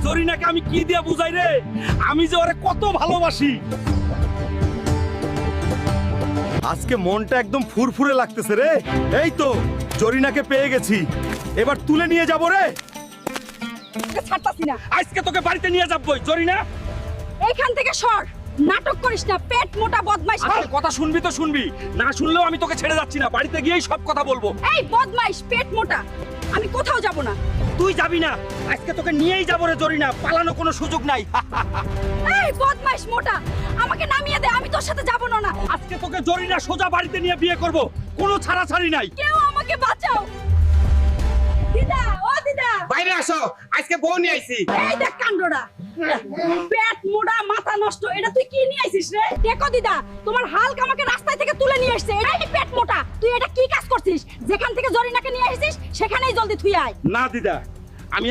জরিনাকে আমি কি দিয়ে বুঝাই রে, আমি যে ওরে কত ভালোবাসি। আজকে মনটা একদম ফুরফুরে লাগতেছে রে। এই তো জরিনাকে পেয়ে গেছি, এবার তুলে নিয়ে যাব রে। ছাড়তাছি না, আজকে তোকে বাড়িতে নিয়ে যাবই। জরিনা এইখান থেকে সর, নাটক করিস না, পেট মোটা বদমাইশ। আজকে কথা শুনবি তো শুনবি, না শুনলেও আমি তোকে ছেড়ে যাচ্ছি না, বাড়িতে গিয়েই সব কথা বলবো। এই বদমাইশ পেট মোটা, আমি কোথাও যাব না। তুই যাবি না, আজকে তোকে নিয়েই যাবো রে জরিনা, পালানো কোনো সুযোগ নাই। এই বদমাইশ মোটা, আমাকে নামিয়ে দে, আমি তোর সাথে যাব না। আজকে তোকে জরিনা সোজা বাড়িতে নিয়ে বিয়ে করব, কোনো ছাড়াছাড়ি নাই। কেউ আমাকে বাঁচাও। দিদা, ও দিদা, বাইরে আসো, আজকে বউ নিয়ে আইছি। এই দেখ কাণ্ডটা, পেট মোটা মাথা নষ্ট, এটা তুই কি নিয়ে আইছিস রে? দেখো দিদা, তোমার হালকা আমাকে রাস্তায় থেকে তুলে নিয়ে আসছে। এই পেট মোটা, তুই এটা কি কাজ করছিস? যেখান থেকে জরিনাকে নিয়ে আসছিস সেখানেই জলদি থুই আয়। না দিদা, আমি